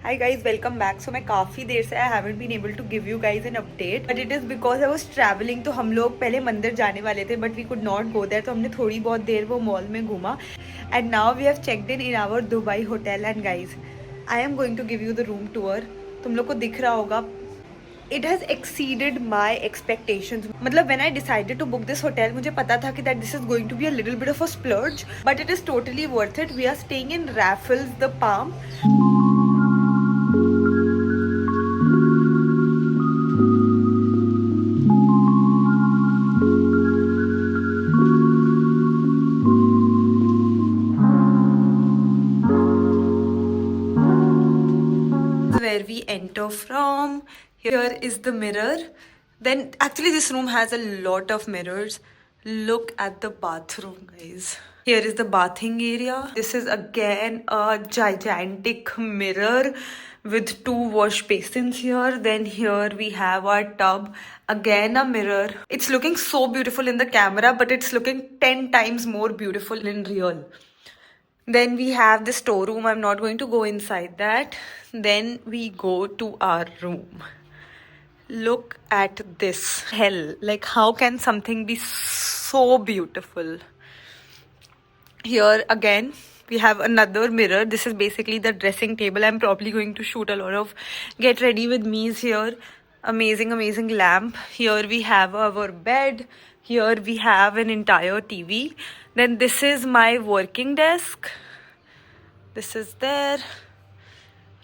Hi guys, welcome back. So मैं काफ़ी देर से I haven't been able to give you guys an update, but it is because I was traveling. तो हम लोग पहले मंदिर जाने वाले थे, but we could not go there. तो हमने थोड़ी बहुत देर वो मॉल में घूमा. And now we have checked in our Dubai hotel. And guys, I am going to give you the room tour. तुम लोग को दिख रहा होगा. It has exceeded my expectations. मतलब when I decided to book this hotel, मुझे पता था कि that this is going to be a little bit of a splurge, but it is totally worth it. We are staying in Raffles, the Palm. Where we enter from. Here is the mirror. Then actually this room has a lot of mirrors. Look at the bathroom, guys. Here is the bathing area. This is again a gigantic mirror with 2 wash basins here. Then here we have our tub. Again a mirror. It's looking so beautiful in the camera, but it's looking 10 times more beautiful in real. Then we have the storeroom. I'm not going to go inside that. Then we go to our room. Look at this. Hell, like how can something be so beautiful? Here again, we have another mirror. This is basically the dressing table. I'm probably going to shoot a lot of get ready with me's here. Amazing lamp. Here we have our bed. Here we have an entire TV. Then this is my working desk. This is there.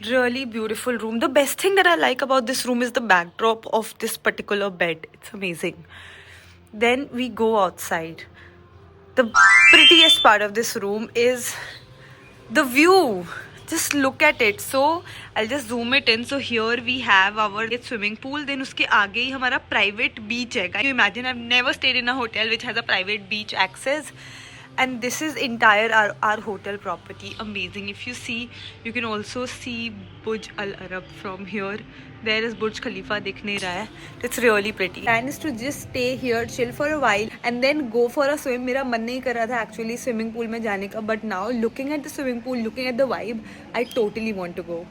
Really beautiful room. The best thing that I like about this room is the backdrop of this particular bed. It's amazing. Then we go outside. The prettiest part of this room is the view. Just look at it. So I'll just zoom it in. So here we have our swimming pool. Then उसके आगे ही हमारा private beach है. Can you imagine? I've never stayed in a hotel which has a private beach access. And this is entire our hotel property. Amazing. If you see, you can also see Burj Al Arab from here. There is Burj Khalifa दिख नहीं रहा है. It's really pretty. Plan is to just stay here, chill for a while, and then go for a swim. मेरा मन नहीं कर रहा था actually swimming pool में जाने का, but now looking at the swimming pool, looking at the vibe, I totally want to go.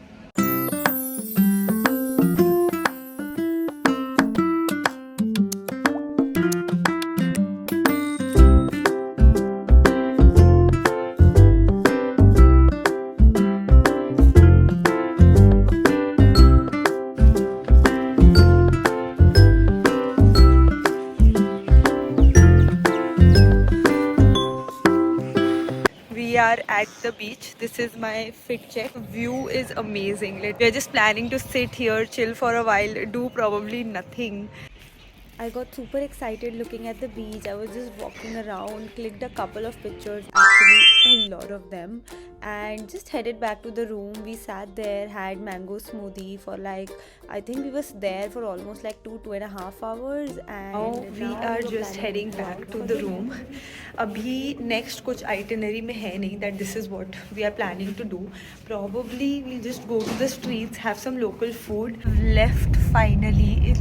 We are at the beach. This is my fit check. View is amazing. We are just planning to sit here, chill for a while, do probably nothing. I got super excited looking at the beach. I was just walking around, clicked a couple of pictures, actually a lot of them, and just headed back to the room. We sat there, had mango smoothie for like, I think we was there for almost like 2.5 hours, and we are just heading back to the room. Abhi next kuch itinerary mein hai nahi that this is what we are planning to do. Probably we'll just go to the streets, have some local food. Left finally.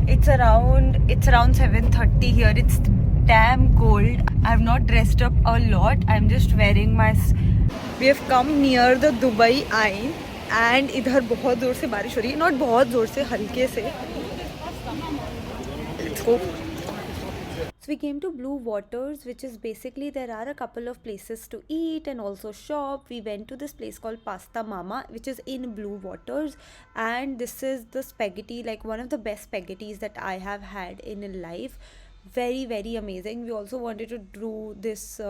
It's around 7:30 here. It's damn cold. I've not dressed up a lot. I'm just wearing my. We have come near the Dubai Eye and इधर बहुत ज़ोर से बारिश हो रही है. Not बहुत ज़ोर से, हल्के से. Let's go. So we came to Blue Waters, which is basically there are a couple of places to eat and also shop. We went to this place called Pasta Mama, which is in Blue Waters, and this is the spaghetti, like one of the best spaghettis that I have had in life. Very amazing. We also wanted to do this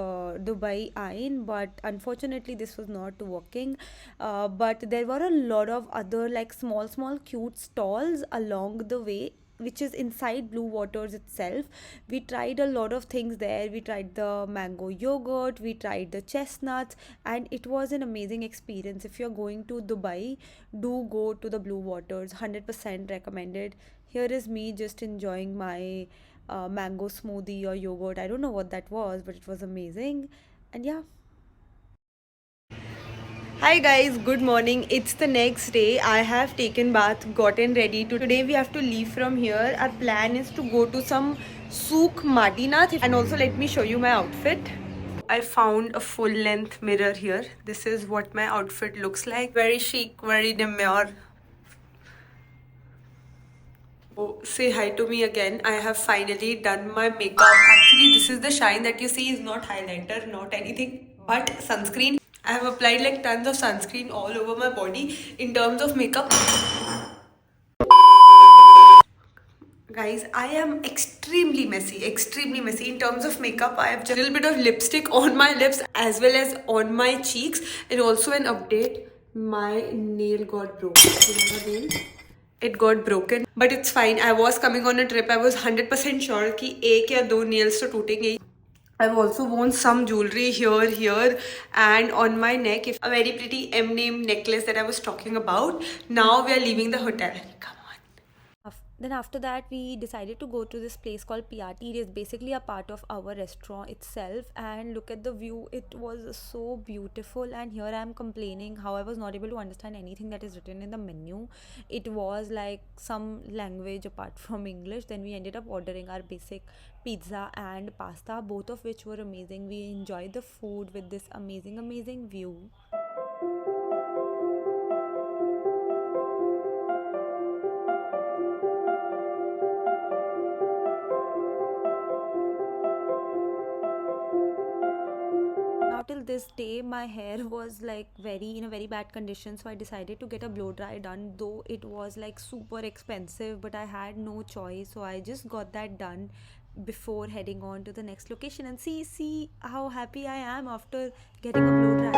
Dubai Ain, but unfortunately this was not working. But there were a lot of other like small cute stalls along the way, which is inside Blue Waters itself. We tried a lot of things there. We tried the mango yogurt, we tried the chestnuts, and it was an amazing experience. If you're going to Dubai, do go to the Blue Waters. 100% recommended. Here is me just enjoying my mango smoothie or yogurt. I don't know what that was, but it was amazing. And yeah. Hi guys, good morning. It's the next day. I have taken bath, gotten ready. Today we have to leave from here. Our plan is to go to some Souk Madinath, and also let me show you my outfit. I found a full length mirror here. This is what my outfit looks like. Very chic, very demure. Oh, say hi to me again. I have finally done my makeup. Actually, this is the shine that you see is not highlighter, not anything but sunscreen. I have applied like tons of sunscreen all over my body. In terms of makeup, guys, I am extremely messy in terms of makeup. I have just a little bit of lipstick on my lips as well as on my cheeks. And also an update, my nail got broken. It got broken, but it's fine. I was coming on a trip. I was 100% sure कि एक या दो nails तो टूटेंगे. I've also worn some jewelry here, and on my neck, a very pretty M-name necklace that I was talking about. Now we are leaving the hotel. Come on. Then after that, we decided to go to this place called Piatti. It is basically a part of our restaurant itself, and look at the view. It was so beautiful, and here I am complaining how I was not able to understand anything that is written in the menu. It was like some language apart from English. Then we ended up ordering our basic pizza and pasta, both of which were amazing. We enjoyed the food with this amazing view. Till this day my hair was like in a very bad condition, so I decided to get a blow dry done, though it was like super expensive, but I had no choice, so I just got that done before heading on to the next location. And see how happy I am after getting a blow dry.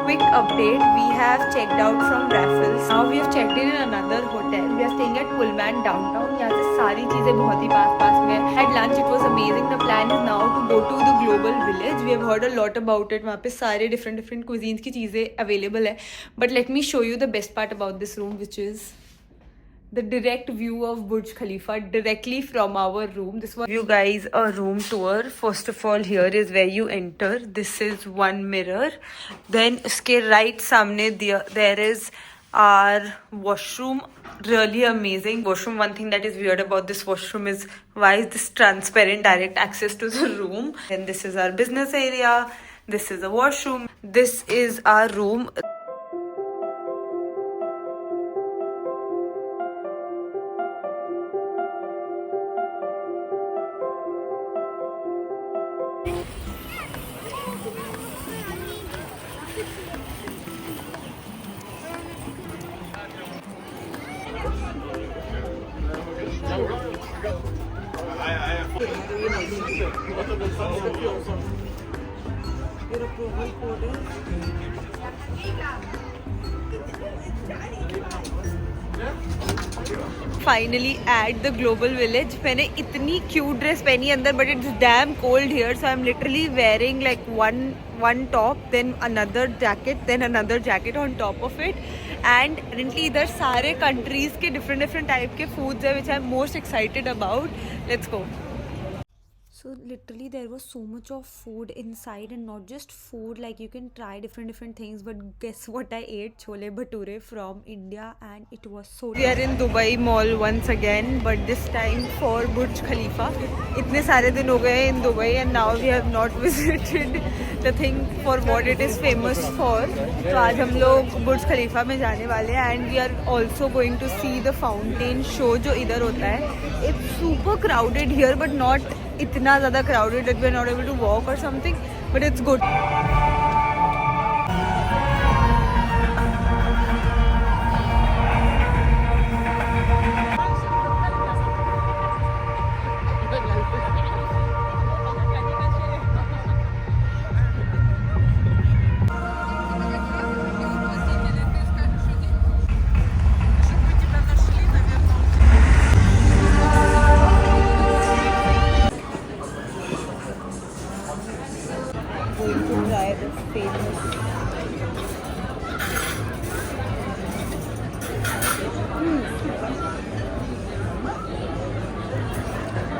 Quick update, we have checked out from Raffles. Now we have checked in another hotel. We are staying at Pullman downtown. यहाँ से सारी चीजें बहुत ही पास में है. At lunch it was amazing. The plan is now to go to the Global Village. We have heard a lot about it. वहाँ पे सारे different cuisines की चीजें available है. But let me show you the best part about this room, which is the direct view of Burj Khalifa directly from our room. This was you guys a room tour. First of all, here is where you enter. This is one mirror. Then uske right samne there is our washroom. Really amazing washroom. One thing that is weird about this washroom is why is this transparent direct access to the room. Then this is our business area. This is a washroom. This is our room. Finally at the Global Village. मैंने इतनी cute dress पहनी अंदर, but it's damn cold here, so I'm literally wearing like one top, then another jacket, then another jacket on top of it. And currently इधर सारे countries के different type के foods है, which I'm most excited about. Let's go. So literally there was so much of food inside, and not just food, like you can try different things, but guess what I ate? Chole bhature from India, and it was so we are in Dubai Mall once again, but this time for Burj Khalifa. Itne sare din ho gaye in Dubai, and now we have not visited the thing for what it is famous for. So आज हम लोग Burj Khalifa में जाने वाले हैं, and we are also going to see the fountain show जो इधर होता है. It's super crowded here, but not इतना ज़्यादा crowded that we are not able to walk or something, but it's good.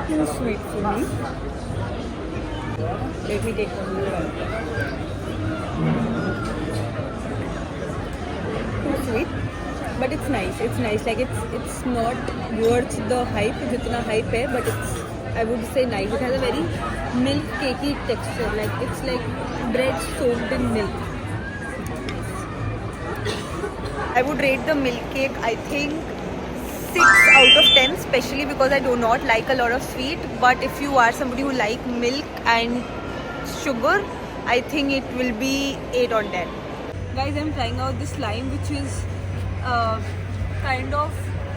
Too sweet for me. Let me take one more. Too sweet, but it's nice. It's nice. Like it's not worth the hype. Jitna hype hai, but I would say nice. It has a very milk cakey texture. Like it's like bread soaked in milk. I would rate the milk cake, I think 6 out of 10, especially because I do not like a lot of sweet. But if you are somebody who like milk and sugar, I think it will be 8 on 10. Guys, I'm trying out this lime, which is kind of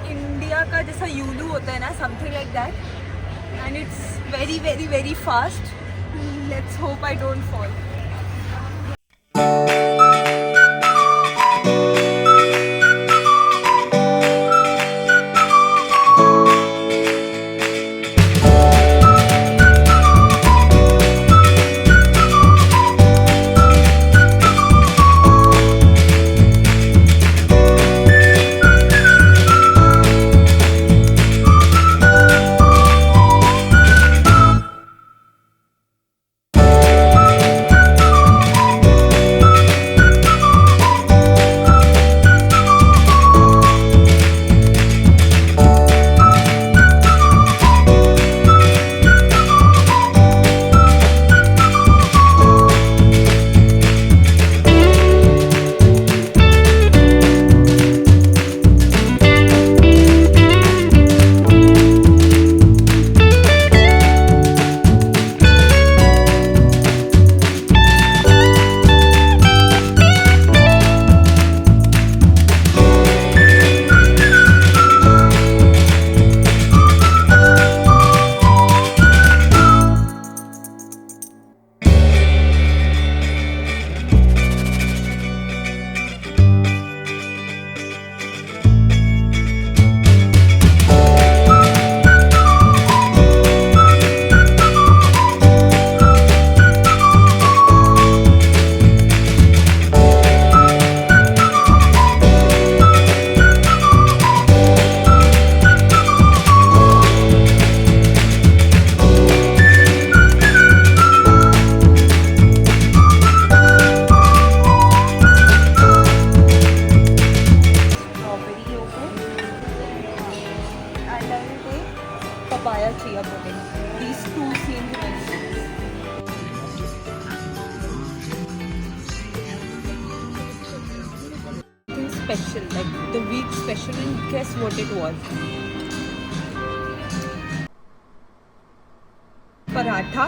India का जैसा यूलू होता है ना, something like that, and it's very very very fast. Let's hope I don't fall. papaya chia pudding. These two seem nice. Something special, like the week special, and guess what it was? Paratha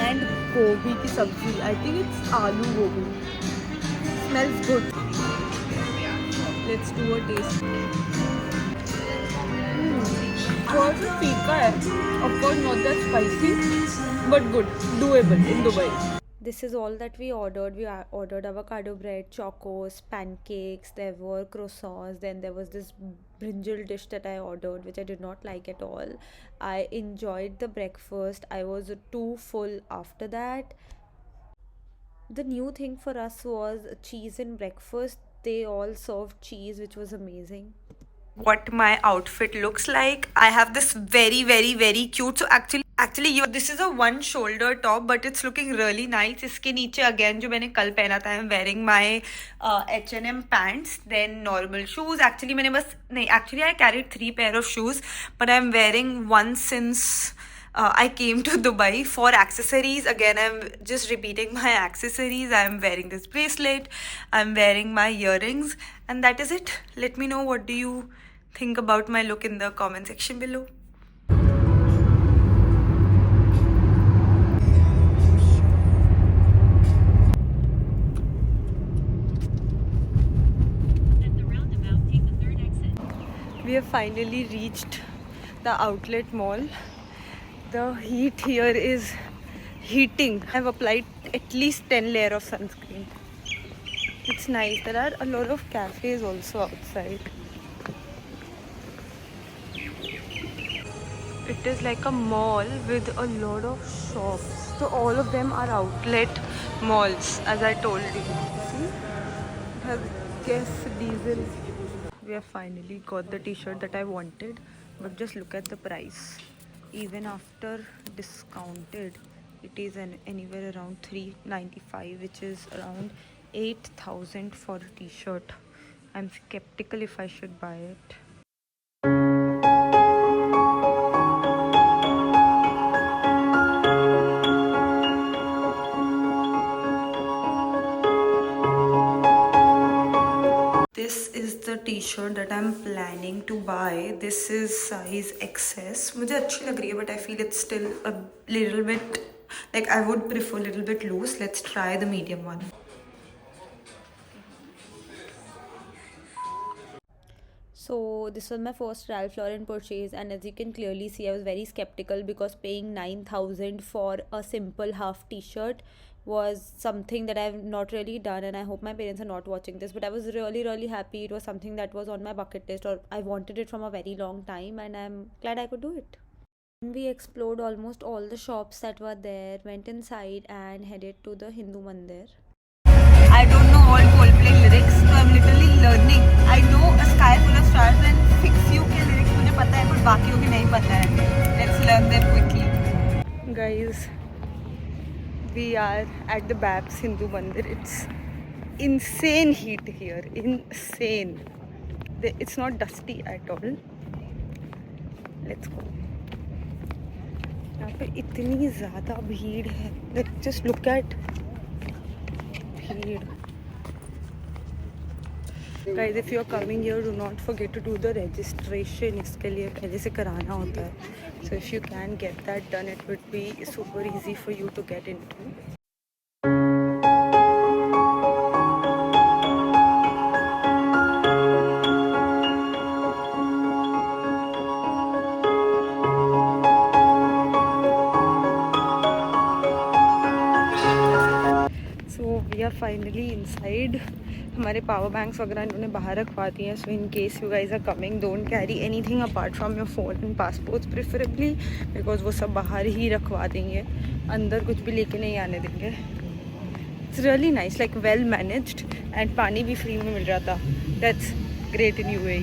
and gobi ki sabzi. I think it's aloo gobi. Smells good. Let's do a taste. थोड़ा सा फीका है, of course not that spicy, but good, doable in Dubai. This is all that we ordered. We ordered avocado bread, chocos, pancakes, there were croissants, then there was this brinjal dish that I ordered, which I did not like at all. I enjoyed the breakfast. I was too full after that. The new thing for us was cheese in breakfast. They all served cheese, which was amazing. What my outfit looks like. I have this very cute. So actually this is a one shoulder top, but it's looking really nice. इसके नीचे again जो मैंने कल पहना था, I'm wearing my H&M pants, then normal shoes. Actually मैंने बस नहीं, actually I carried 3 pair of shoes, but I'm wearing one since I came to Dubai. For accessories, again I'm just repeating my accessories. I'm wearing this bracelet, I'm wearing my earrings, and that is it. Let me know what do you think about my look in the comment section below. We have finally reached the outlet mall. The heat here is heating. I've applied at least 10 layers of sunscreen. It's nice. There are a lot of cafes also outside. It is like a mall with a lot of shops. So all of them are outlet malls, as I told you. See? It has gas, diesel. We have finally got the t-shirt that I wanted, but just look at the price. Even after discounted, it is anywhere around 395, which is around 8,000 for a t-shirt. I'm skeptical if I should buy it. t-shirt that I'm planning to buy. This is size XS. मुझे अच्छी लग रही है, but I feel it's still a little bit, like I would prefer a little bit loose. Let's try the medium one. So this was my first Ralph Lauren purchase, and as you can clearly see, I was very skeptical because paying 9,000 for a simple half t-shirt was something that I've not really done, and I hope my parents are not watching this, but I was really happy. It was something that was on my bucket list, or I wanted it from a very long time, and I'm glad I could do it. We explored almost all the shops that were there, went inside and headed to the Hindu Mandir. I don't know all Coldplay lyrics, so I'm literally learning. I know A Sky Full of Stars and Fix You के lyrics मुझे पता है, पर बाकियों की नहीं पता है. Let's learn them quickly. Guys, we are at the Babs Hindu Mandir. It's insane heat here, insane. It's not dusty at all. Let's go. यहाँ पे इतनी ज़्यादा भीड़ है. Let's just look at भीड़. Guys, if you are coming here, do not forget to do the registration. इसके लिए पहले से कराना होता है. So if you can get that done, it would be super easy for you to get into. So we are finally inside. हमारे power banks वगैरह इन्होंने बाहर रखवा दिए हैं. So in case you guys are coming, don't carry anything apart from your phone and passports preferably, because वो सब बाहर ही रखवा देंगे, अंदर कुछ भी लेके नहीं आने देंगे. It's really nice, like well managed, and पानी भी फ्री में मिल रहा था. That's great in UAE.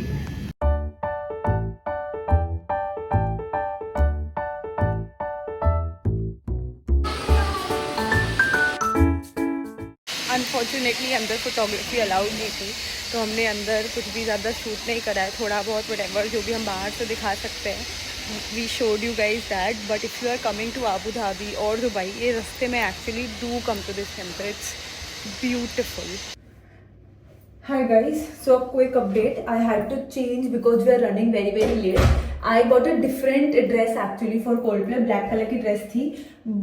Unfortunately अंदर फोटोग्राफी अलाउड नहीं थी, तो हमने अंदर कुछ भी ज़्यादा शूट नहीं करा है. थोड़ा बहुत व्हाटएवर जो भी हम बाहर से दिखा सकते हैं, we showed you guys that. But if you are coming to Abu Dhabi और दुबई, ये रास्ते में actually do come to this temple. It's beautiful. Hi guys, so quick update. I had to change because we are running very late. I got a different dress actually for Coldplay. Black color की dress थी,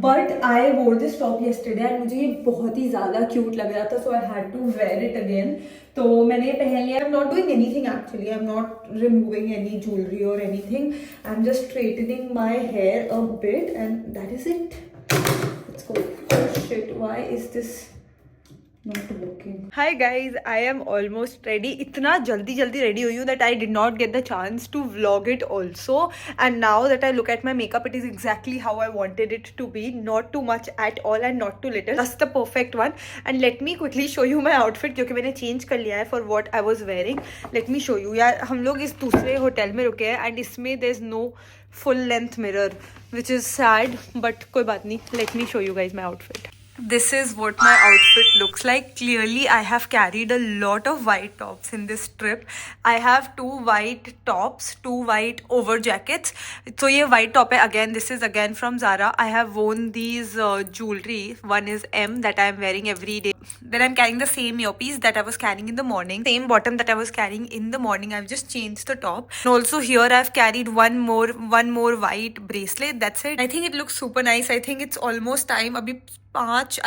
but I wore this top yesterday and मुझे ये बहुत ही ज़्यादा cute लग रहा था, so I had to wear it again. तो मैंने ये पहन लिया. I'm not doing anything actually. I'm not removing any jewelry or anything. I'm just straightening my hair a bit and that is it. Let's go. Oh shit! Why is this not working? Hi guys, I am almost ready. इतना जल्दी ready हुई हूँ that I did not get the chance to vlog it also. And now that I look at my makeup, it is exactly how I wanted it to be. Not too much at all and not too little. That's the perfect one. And let me quickly show you my outfit, क्योंकि मैंने change कर लिया है for what I was wearing. Let me show you. यार हम लोग इस दूसरे होटल में रुके हैं and इसमें there's no full length mirror, which is sad, but कोई बात नहीं. Let me show you guys my outfit. This is what my outfit looks like. Clearly I have carried a lot of white tops in this trip. I have 2 white tops, 2 white over jackets. So ये white top है again. This is again from Zara. I have worn these jewelry. One is M that I am wearing every day. Then I'm carrying the same earpiece that I was carrying in the morning. Same bottom that I was carrying in the morning. I've just changed the top. And also here I've carried one more white bracelet. That's it. I think it looks super nice. I think it's almost time. अभी 5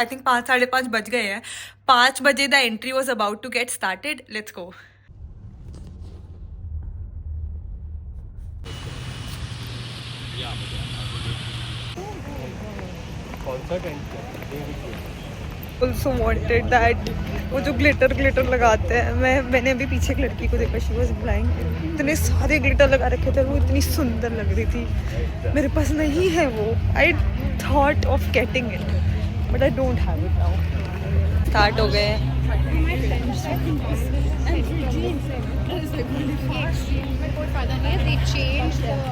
साढ़े 5 बज गए हैं. 5 बजे the entry was about to get started. Let's go. Also wanted that वो जो glitter लगाते हैं. मैंने अभी पीछे एक लड़की को देखा, शी वाज ब्लाइंड. इतने सारे ग्लिटर लगा रखे थे, वो इतनी सुंदर लग रही थी. मेरे पास नहीं है वो. I thought of getting it but I don't have it now. Start हो गए.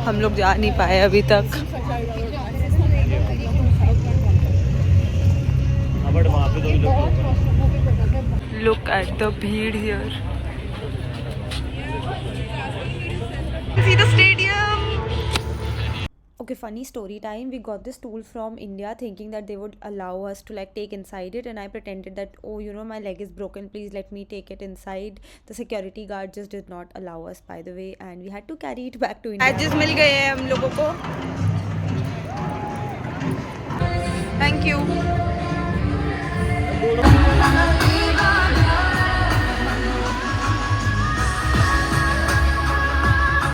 हम लोग जा नहीं पाए अभी तक. Look at the भीड़ here. See the stadium. Okay, funny story time. We got this tool from India thinking that they would allow us to like take inside it, and I pretended that, oh, you know, my leg is broken, please let me take it inside. The security guard just did not allow us, by the way, and we had to carry it back to India. Badges मिल गए हैं हम लोगों को. Thank you.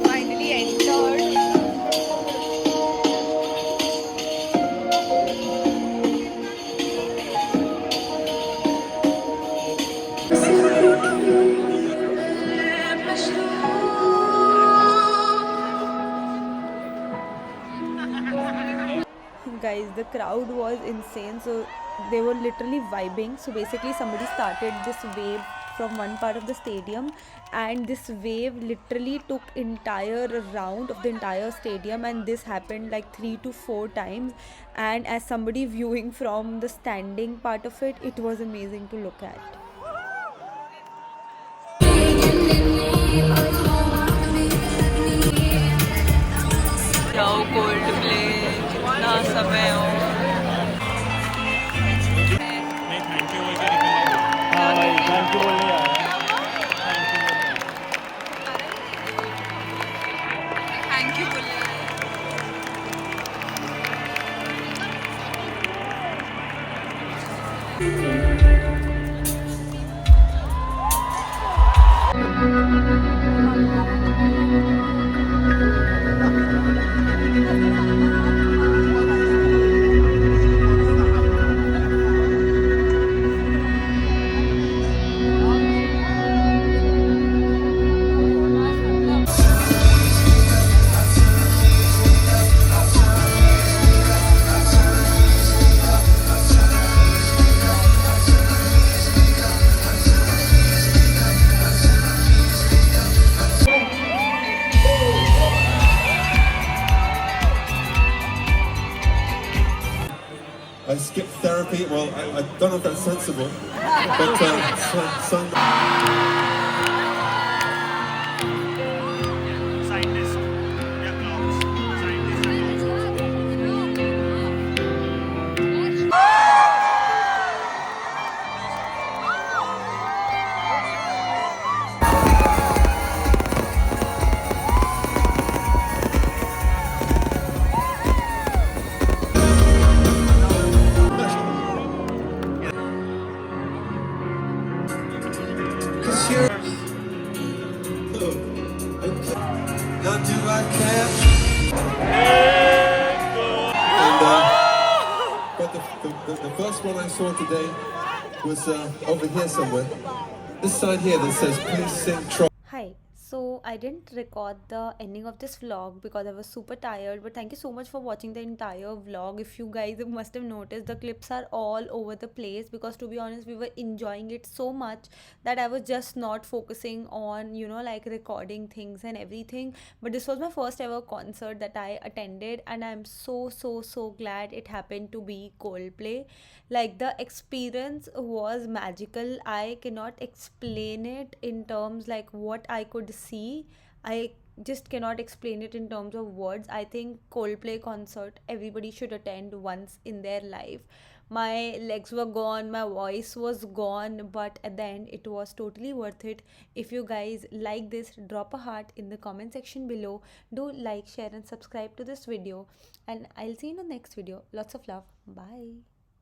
Finally entered. Guys, the crowd was insane, so they were literally vibing. So basically somebody started this wave from one part of the stadium, and this wave literally took entire round of the entire stadium, and this happened like 3 to 4 times. And as somebody viewing from the standing part of it, it was amazing to look at. जाओ Coldplay, कितना समय हो. नहीं thank you बोल के निकल हाँ भाई थैंक यू बोलने आया Thank you. I skipped therapy. Well, I don't know if that's sensible, but scientist या clouds scientist now do I care? And, but the first one I saw today was over here somewhere. This sign here that says "Please sing Troy." Hi. So I didn't record the ending of this vlog because I was super tired, but thank you so much for watching the entire vlog. If you guys must have noticed, the clips are all over the place because, to be honest, we were enjoying it so much that I was just not focusing on, you know, like recording things and everything. But this was my first ever concert that I attended, and I'm so glad it happened to be Coldplay. Like, the experience was magical. I cannot explain it in terms like what I could see. I just cannot explain it in terms of words. I think Coldplay concert everybody should attend once in their life. My legs were gone, my voice was gone, but at the end it was totally worth it. If you guys like this, drop a heart in the comment section below. Do like, share and subscribe to this video, and I'll see you in the next video. Lots of love. Bye.